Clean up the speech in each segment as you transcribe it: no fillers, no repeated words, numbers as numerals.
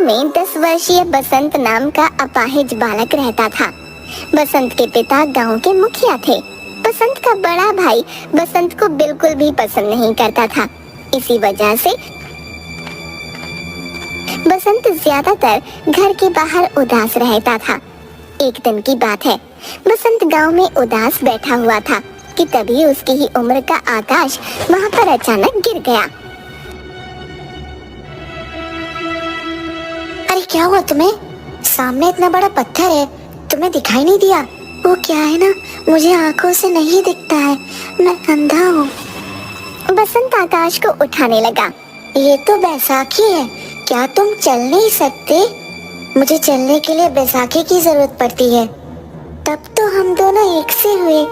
में 10 वर्षीय बसंत नाम का अपाहिज बालक रहता था। बसंत के पिता गांव के मुखिया थे। बसंत का बड़ा भाई बसंत को बिल्कुल भी पसंद नहीं करता था। इसी वजह से बसंत ज्यादातर घर के बाहर उदास रहता था। एक दिन की बात है, बसंत गांव में उदास बैठा हुआ था कि तभी उसकी ही उम्र का आकाश वहां पर अचानक गिर गया। अरे क्या हुआ तुम्हें? सामने इतना बड़ा पत्थर है, तुम्हें दिखाई नहीं दिया? वो क्या है ना, मुझे आंखों से नहीं दिखता है, मैं अंधा हूँ। बसंत आकाश को उठाने लगा। ये तो बैसाखी है, क्या तुम चल नहीं सकते? मुझे चलने के लिए बैसाखी की जरूरत पड़ती है। तब तो हम दोनों एक से हुए।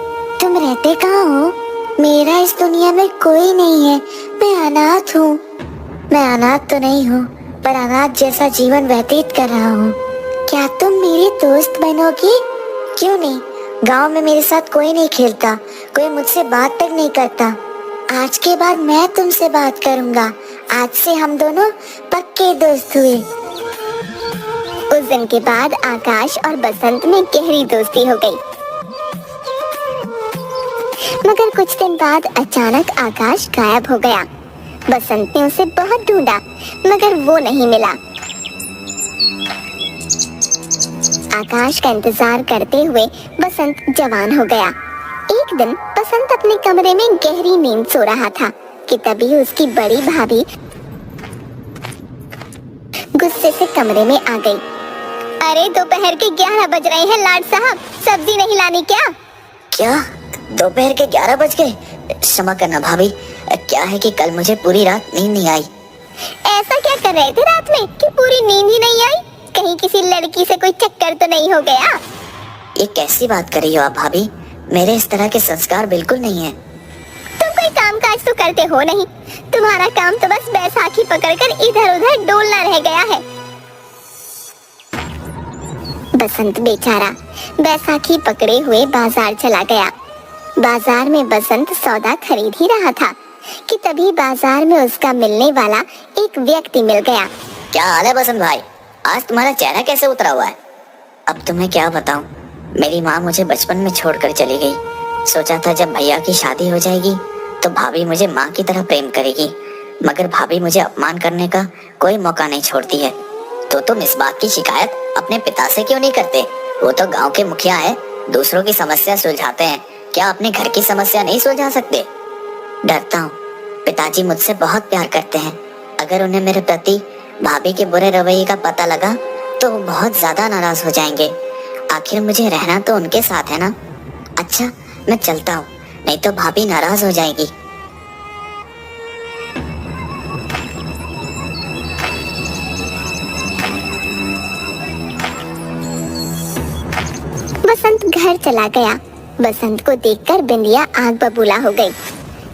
तुम रहते कहाँ हो? मेरा इस दुनिया में कोई नहीं है, मैं अनाथ हूँ। मैं अनाथ तो नहीं हूँ, पर अनाथ जैसा जीवन व्यतीत कर रहा हूँ। क्या तुम मेरी दोस्त बनोगी? क्यों नहीं, गांव में मेरे साथ कोई नहीं खेलता, कोई मुझसे बात तक नहीं करता। आज के बाद मैं तुमसे बात करूंगा। आज से हम दोनों पक्के दोस्त हुए। उस दिन के बाद आकाश और बसंत में गहरी दोस्ती हो गई। मगर कुछ दिन बाद अचानक आकाश गायब हो गया। बसंत ने उसे बहुत ढूंढा, मगर वो नहीं मिला। आकाश का इंतजार करते हुए बसंत जवान हो गया। एक दिन बसंत अपने कमरे में गहरी नींद सो रहा था कि तभी उसकी बड़ी भाभी गुस्से से कमरे में आ गई। अरे दोपहर के 11 बज रहे हैं लाड साहब, सब्जी नहीं लानी क्या? क्या दोपहर के 11 बज गए? क्षमा करना भाभी, क्या है कि कल मुझे पूरी रात नींद नहीं आई। ऐसा क्या कर रहे थे रात में कि पूरी नींद ही नहीं आई? कहीं किसी लड़की से कोई चक्कर तो नहीं हो गया? ये कैसी बात कर रही हो आप भाभी? मेरे इस तरह के संस्कार बिल्कुल नहीं है। तुम कोई काम काज तो करते हो नहीं, तुम्हारा काम तो बस बैसाखी पकड़कर इधर उधर डोलना रह गया है। बसंत बेचारा बैसाखी पकड़े हुए बाजार चला गया। बाजार में बसंत सौदा खरीद ही रहा था कि तभी बाजार में उसका मिलने वाला एक व्यक्ति मिल गया। क्या हाल है बसंत भाई? आज तुम्हारा चेहरा कैसे उतरा हुआ है? अब तुम्हें क्या बताऊं, मेरी माँ मुझे बचपन में छोड़कर चली गई। सोचा था जब भैया की शादी हो जाएगी तो भाभी मुझे माँ की तरह प्रेम करेगी, मगर भाभी मुझे अपमान करने का कोई मौका नहीं छोड़ती है। तो तुम इस बात की शिकायत अपने पिता से क्यों नहीं करते? वो तो गांव के मुखिया हैं, दूसरों की समस्या सुलझाते हैं, क्या अपने घर की समस्या नहीं सुलझा सकते? डरता हूँ, पिताजी मुझसे बहुत प्यार करते हैं। अगर उन्हें मेरे प्रति भाभी के बुरे रवैये का पता लगा तो वो बहुत ज्यादा नाराज हो जाएंगे। आखिर मुझे रहना तो उनके साथ है ना। अच्छा, मैं चलता हूँ, नहीं तो भाभी नाराज हो जाएगी। बसंत घर चला गया। बसंत को देखकर बिंदिया आग बबूला हो गई।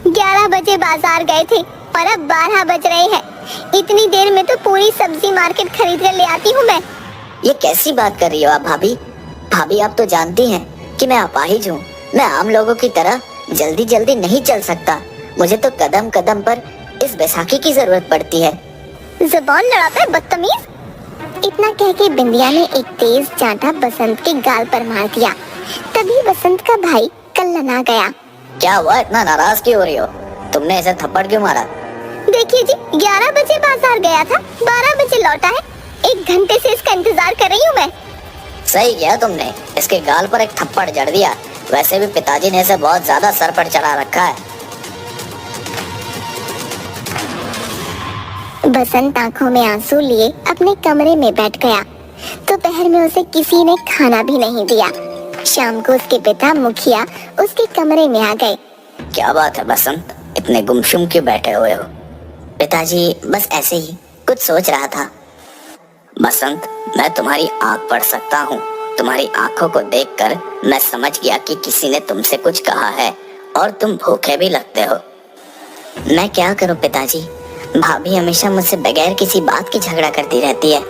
11 बजे बाजार गए थे और अब 12 बज रहे हैं। इतनी देर में तो पूरी सब्जी मार्केट खरीद कर ले आती हूँ मैं। ये कैसी बात कर रही हो आप भाभी? भाभी आप तो जानती हैं कि मैं अपाहिज हूँ। मैं आम लोगों की तरह जल्दी जल्दी नहीं चल सकता। मुझे तो कदम कदम पर इस बैसाखी की जरूरत पड़ती है। जुबान लड़ाता है बदतमीज। इतना कह के बिंदिया ने एक तेज चांटा बसंत के गाल पर मार दिया। तभी बसंत का भाई कल्लना गया। क्या हुआ, इतना नाराज क्यों हो रही हो? तुमने ऐसा थप्पड़ क्यों मारा? देखिए जी, 11 बजे बाजार गया था, 12 बजे लौटा है। 1 घंटे से इसका इंतजार कर रही हूँ मैं। सही किया तुमने, इसके गाल पर एक थप्पड़ जड़ दिया। वैसे भी पिताजी ने इसे बहुत ज्यादा सर पर चढ़ा रखा है। बसंत आंखों में आंसू लिए अपने कमरे में बैठ गया। दोपहर में उसे किसी ने खाना भी नहीं दिया। शाम को उसके पिता मुखिया उसके कमरे में आ गए। क्या बात है बसंत, इतने गुमसुम क्यों बैठे हुए हो? पिताजी बस ऐसे ही कुछ सोच रहा था। बसंत, मैं तुम्हारी आंख पढ़ सकता हूँ। तुम्हारी आंखों को देखकर मैं समझ गया कि किसी ने तुमसे कुछ कहा है और तुम भूखे भी लगते हो। मैं क्या करूँ पिताजी, भाभी हमेशा मुझसे बगैर किसी बात के झगड़ा करती रहती है।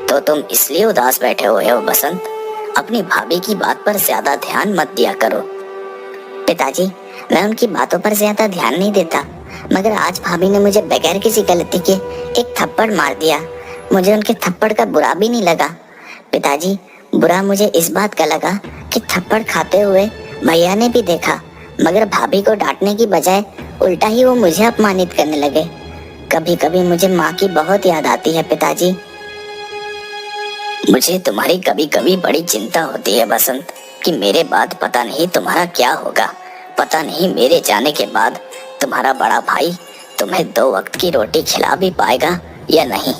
तो तुम इसलिए उदास बैठे हुए हो बसंत? अपनी भाभी की बात पर ज्यादा ध्यान मत दिया करो। पिताजी, मैं उनकी बातों पर ज्यादा ध्यान नहीं देता, मगर आज भाभी ने मुझे बगैर किसी गलती के एक थप्पड़ मार दिया। मुझे उनके थप्पड़ का बुरा भी नहीं लगा। पिताजी, बुरा मुझे इस बात का लगा कि थप्पड़ खाते हुए भैया ने भी देखा, मगर भाभी को डांटने की बजाय उल्टा ही वो मुझे अपमानित करने लगे। कभी कभी मुझे माँ की बहुत याद आती है पिताजी। मुझे तुम्हारी कभी कभी बड़ी चिंता होती है बसंत, कि मेरे बाद पता नहीं तुम्हारा क्या होगा। पता नहीं मेरे जाने के बाद तुम्हारा बड़ा भाई तुम्हें 2 वक्त की रोटी खिला भी पाएगा या नहीं।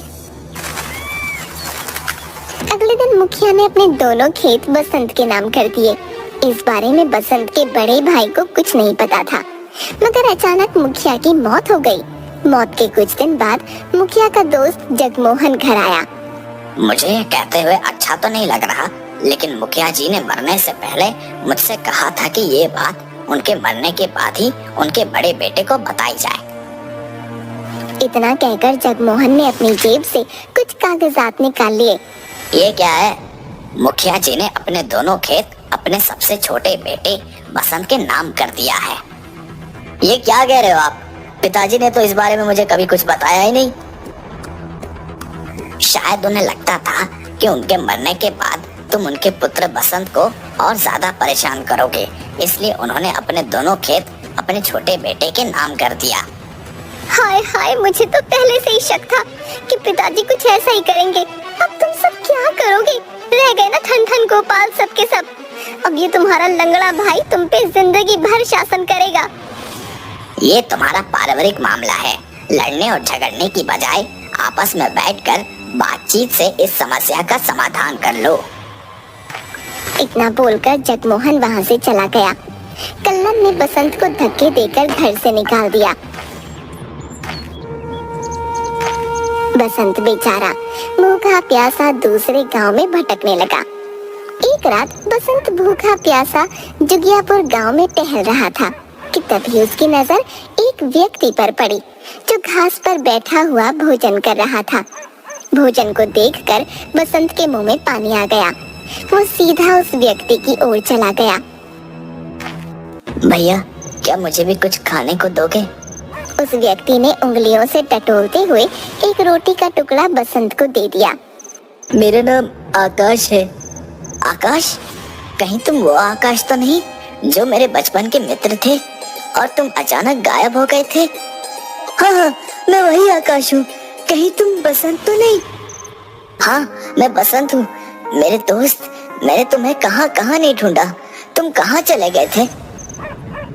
अगले दिन मुखिया ने अपने दोनों खेत बसंत के नाम कर दिए। इस बारे में बसंत के बड़े भाई को कुछ नहीं पता था, मगर अचानक मुखिया की मौत हो गई। मौत के कुछ दिन बाद मुखिया का दोस्त जगमोहन घर आया। मुझे ये कहते हुए अच्छा तो नहीं लग रहा, लेकिन मुखिया जी ने मरने से पहले मुझसे कहा था कि ये बात उनके मरने के बाद ही उनके बड़े बेटे को बताई जाए। इतना कहकर जगमोहन ने अपनी जेब से कुछ कागजात निकाल लिए। ये क्या है? मुखिया जी ने अपने दोनों खेत अपने सबसे छोटे बेटे बसंत के नाम कर दिया है। ये क्या कह रहे हो आप? पिताजी ने तो इस बारे में मुझे कभी कुछ बताया ही नहीं। शायद उन्हें लगता था कि उनके मरने के बाद तुम उनके पुत्र बसंत को और ज्यादा परेशान करोगे, इसलिए उन्होंने अपने दोनों खेत अपने छोटे बेटे के नाम कर दिया। हाय हाय, मुझे तो पहले से ही शक था कि पिताजी कुछ ऐसा ही करेंगे। अब तुम सब क्या करोगे? रह गए ना ठन ठन गोपाल सब के सब। अब ये तुम्हारा लंगड़ा भाई तुम पे जिंदगी भर शासन करेगा। ये तुम्हारा पारिवारिक मामला है। लड़ने और झगड़ने की बजाय आपस में बैठकर बातचीत से इस समस्या का समाधान कर लो। इतना बोलकर जगमोहन वहाँ से चला गया। कल्लन ने बसंत को धक्के देकर घर से निकाल दिया। बसंत बेचारा भूखा प्यासा दूसरे गांव में भटकने लगा। एक रात बसंत भूखा प्यासा जुगियापुर गांव में टहल रहा था कि तभी उसकी नजर एक व्यक्ति पर पड़ी जो घास पर बैठा हुआ भोजन कर रहा था। भोजन को देखकर बसंत के मुंह में पानी आ गया। वो सीधा उस व्यक्ति की ओर चला गया। भैया, क्या मुझे भी कुछ खाने को दोगे? उस व्यक्ति ने उंगलियों से टटोलते हुए एक रोटी का टुकड़ा बसंत को दे दिया। मेरा नाम आकाश है। आकाश? कहीं तुम वो आकाश तो नहीं जो मेरे बचपन के मित्र थे और तुम अचानक गायब हो गए थे? हाँ, मैं वही आकाश हूँ। कहीं तुम बसंत तो नहीं? हाँ, मैं बसंत हूँ। मेरे दोस्त, मैंने तुम्हें कहाँ कहाँ नहीं ढूंढा। तुम कहाँ चले गए थे?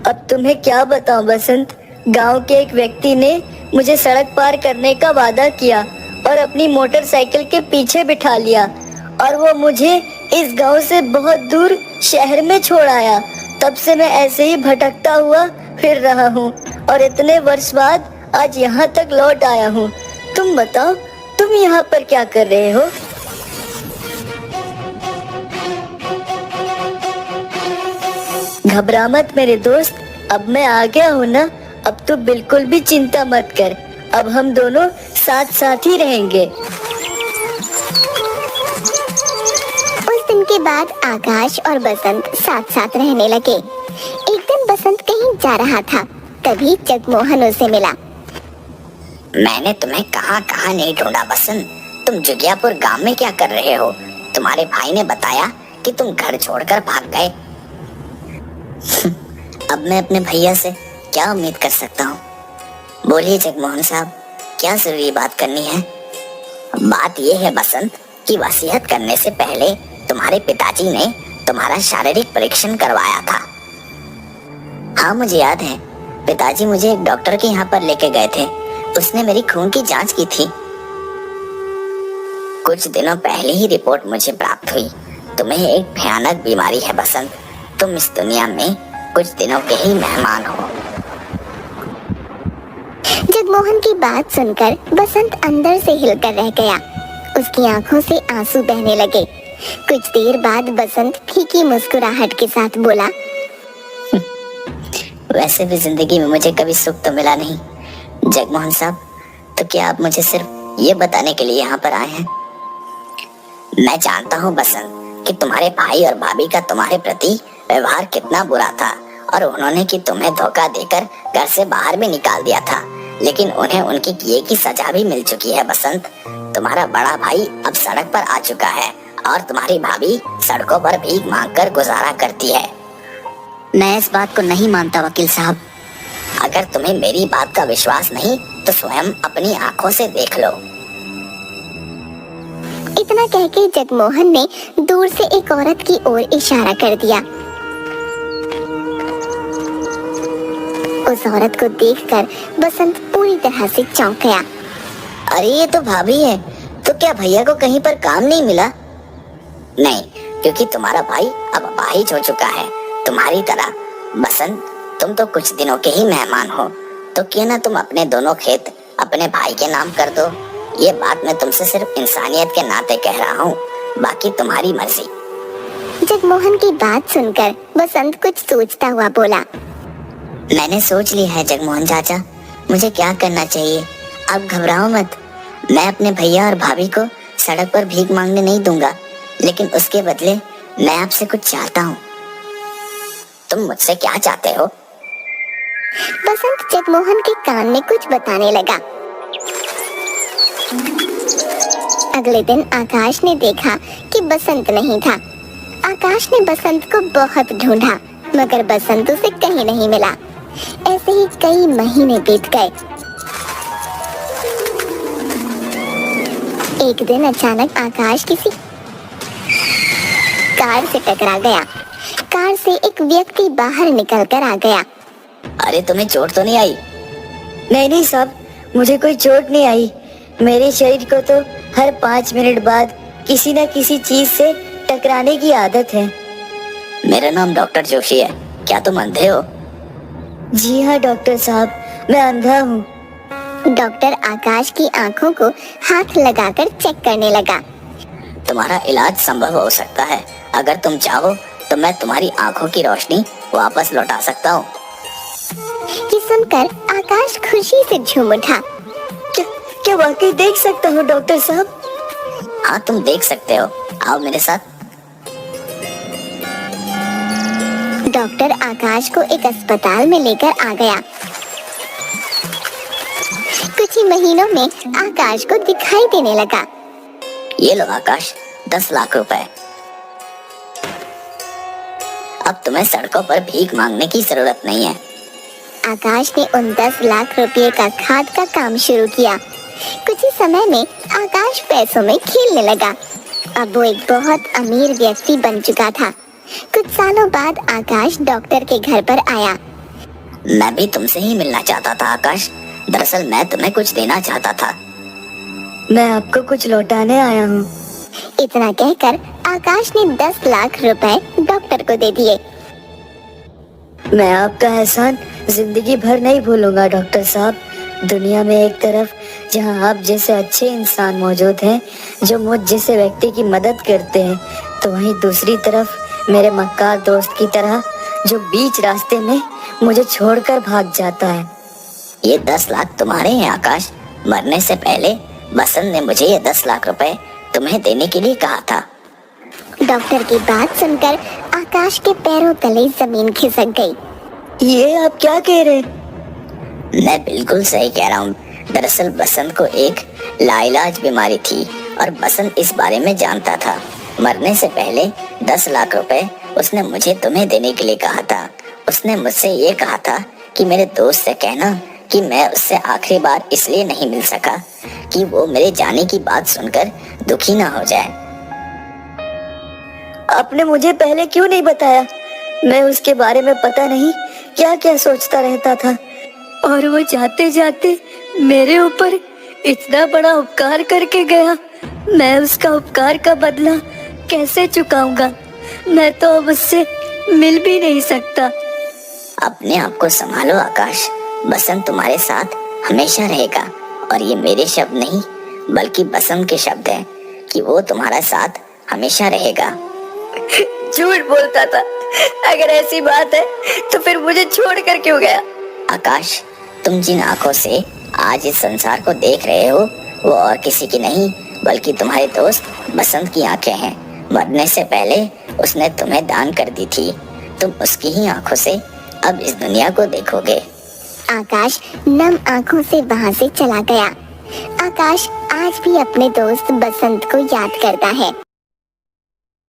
अब तुम्हें क्या बताऊं बसंत, गांव के एक व्यक्ति ने मुझे सड़क पार करने का वादा किया और अपनी मोटरसाइकिल के पीछे बिठा लिया और वो मुझे इस गांव से बहुत दूर शहर में छोड़ आया। तब से मैं ऐसे ही भटकता हुआ फिर रहा हूँ और इतने वर्ष बाद आज यहाँ तक लौट आया हूँ। तुम बताओ, तुम यहाँ पर क्या कर रहे हो? घबरा मत मेरे दोस्त, अब मैं आ गया हूँ ना। अब तो बिल्कुल भी चिंता मत कर। अब हम दोनों साथ साथ ही रहेंगे। उस दिन के बाद आकाश और बसंत साथ साथ रहने लगे। एक दिन बसंत कहीं जा रहा था, तभी जगमोहन उसे मिला। मैंने तुम्हें कहाँ कहाँ नहीं ढूंढा बसंत। तुम जुगियापुर गांव में क्या कर रहे हो? तुम्हारे भाई ने बताया कि तुम घर छोड़कर भाग गए। अब मैं अपने भैया से क्या उम्मीद कर सकता हूँ? बोलिए जगमोहन साहब, क्या जरूरी बात करनी है? बात यह है बसंत कि वसीयत करने से पहले तुम्हारे पिताजी ने तुम्हारा शारीरिक परीक्षण करवाया था। हाँ, मुझे याद है। पिताजी मुझे एक डॉक्टर के यहाँ पर लेके गए थे। उसने मेरी खून की जांच की थी। कुछ दिनों पहले ही रिपोर्ट मुझे प्राप्त हुई। तुम्हें एक भयानक बीमारी है बसंत। तुम इस दुनिया में कुछ दिनों के ही मेहमान हो। जगमोहन की बात सुनकर बसंत अंदर से हिलकर रह गया। उसकी आंखों से आंसू बहने लगे। कुछ देर बाद बसंत फीकी मुस्कुराहट के साथ बोला, वैसे भी जिंदगी में मुझे कभी सुख तो मिला नहीं जगमोहन साहब, तो क्या आप मुझे सिर्फ ये बताने के लिए यहाँ पर आए हैं? मैं जानता हूँ बसंत कि तुम्हारे भाई और भाभी का तुम्हारे प्रति व्यवहार कितना बुरा था और उन्होंने कि तुम्हें धोखा देकर घर से बाहर भी निकाल दिया था। लेकिन उन्हें उनके किए की सजा भी मिल चुकी है बसंत। तुम्हारा बड़ा भाई अब सड़क पर आ चुका है और तुम्हारी भाभी सड़कों पर भीख मांगकर गुजारा करती है। मैं इस बात को नहीं मानता वकील साहब। अगर तुम्हें मेरी बात का विश्वास नहीं तो स्वयं अपनी आंखों से देख लो। इतना कह के जगमोहन ने दूर से एक औरत की ओर इशारा कर दिया। उस औरत को देखकर बसंत पूरी तरह से चौंक गया। अरे ये तो भाभी है। तो क्या भैया को कहीं पर काम नहीं मिला? नहीं, क्योंकि तुम्हारा भाई अब अपाहिज हो चुका है तुम्हारी तरह। बसंत, तुम तो कुछ दिनों के ही मेहमान हो, तो क्यों ना तुम अपने दोनों खेत अपने भाई के नाम कर दो। ये बात मैं तुमसे सिर्फ इंसानियत के नाते कह रहा हूँ, बाकी तुम्हारी मर्जी। जगमोहन की बात सुनकर बसंत कुछ सोचता हुआ बोला। मैंने सोच लिया है जगमोहन चाचा, मुझे क्या करना चाहिए। आप घबराओ मत। मैं अपने भैया और भाभी को सड़क पर भीख मांगने नहीं दूंगा, लेकिन उसके बदले मैं आपसे कुछ चाहता हूँ। तुम मुझसे क्या चाहते हो? बसंत जगमोहन के कान में कुछ बताने लगा। अगले दिन आकाश ने देखा कि बसंत नहीं था। आकाश ने बसंत को बहुत ढूंढा, मगर बसंत उसे कहीं नहीं मिला। ऐसे ही कई महीने बीत गए। एक दिन अचानक आकाश किसी कार से टकरा गया। कार से एक व्यक्ति बाहर निकलकर आ गया। अरे तुम्हें चोट तो नहीं आई? नहीं साहब, मुझे कोई चोट नहीं आई। मेरे शरीर को तो हर 5 मिनट बाद किसी न किसी चीज से टकराने की आदत है। मेरा नाम डॉक्टर जोशी है। क्या तुम अंधे हो? जी हाँ डॉक्टर साहब, मैं अंधा हूँ। डॉक्टर आकाश की आंखों को हाथ लगाकर चेक करने लगा। तुम्हारा इलाज संभव हो सकता है। अगर तुम चाहो तो मैं तुम्हारी आंखों की रोशनी वापस लौटा सकता हूँ। ये सुनकर आकाश खुशी से झूम उठा। क्या वाकई देख सकता हूँ डॉक्टर साहब? हाँ, तुम देख सकते हो। आओ मेरे साथ। डॉक्टर आकाश को एक अस्पताल में लेकर आ गया। कुछ ही महीनों में आकाश को दिखाई देने लगा। ये लो आकाश, 10 लाख रुपए। अब तुम्हें सड़कों पर भीख मांगने की जरूरत नहीं है। आकाश ने उन 10 लाख रुपए का खाद का काम शुरू किया। कुछ ही समय में आकाश पैसों में खेलने लगा। अब वो एक बहुत अमीर व्यक्ति बन चुका था। कुछ सालों बाद आकाश डॉक्टर के घर पर आया। मैं भी तुमसे ही मिलना चाहता था आकाश। दरअसल मैं तुम्हें कुछ देना चाहता था। मैं आपको कुछ लौटाने आया हूँ। इतना कहकर आकाश ने 10 लाख रुपए डॉक्टर को दे दिए। मैं आपका एहसान जिंदगी भर नहीं भूलूंगा डॉक्टर साहब। दुनिया में एक तरफ जहां आप जैसे अच्छे इंसान मौजूद हैं जो मुझ जैसे व्यक्ति की मदद करते हैं, तो वहीं दूसरी तरफ मेरे मक्कार दोस्त की तरह जो बीच रास्ते में मुझे छोड़कर भाग जाता है। ये 10 लाख तुम्हारे हैं आकाश। मरने से पहले बसंत ने मुझे ये 10 लाख रुपए तुम्हें देने के लिए कहा था। डॉक्टर की बात सुनकर आकाश के पैरों तले जमीन खिसक गई। ये आप क्या कह रहे हैं? मैं बिल्कुल सही कह रहा हूँ। दरअसल बसंत को एक लाइलाज बीमारी थी और बसंत इस बारे में जानता था। मरने से पहले 10 लाख रुपए उसने मुझे तुम्हें देने के लिए कहा था। उसने मुझसे ये कहा था कि मेरे दोस्त से कहना कि मैं उससे आखिरी बार इसलिए नहीं मिल सका कि वो मेरे जाने की बात सुनकर दुखी ना हो जाए। आपने मुझे पहले क्यों नहीं बताया? मैं उसके बारे में पता नहीं क्या क्या सोचता रहता था, और वो जाते जाते मेरे ऊपर इतना बड़ा उपकार करके गया। मैं उसका उपकार का बदला कैसे चुकाऊंगा? मैं तो अब उससे मिल भी नहीं सकता। अपने आप को संभालो आकाश। बसंत तुम्हारे साथ हमेशा रहेगा, और ये मेरे शब्द नहीं बल्कि बसंत के शब्द हैं कि वो तुम्हारा साथ हमेशा रहेगा। झूठ बोलता था। अगर ऐसी बात है तो फिर मुझे छोड़ कर क्यों गया? आकाश, तुम जिन आंखों से आज इस संसार को देख रहे हो वो और किसी की नहीं बल्कि तुम्हारे दोस्त बसंत की आंखें हैं। मरने से पहले उसने तुम्हें दान कर दी थी। तुम उसकी ही आंखों से अब इस दुनिया को देखोगे। आकाश नम आंखों से वहां से चला गया। आकाश आज भी अपने दोस्त बसंत को याद करता है।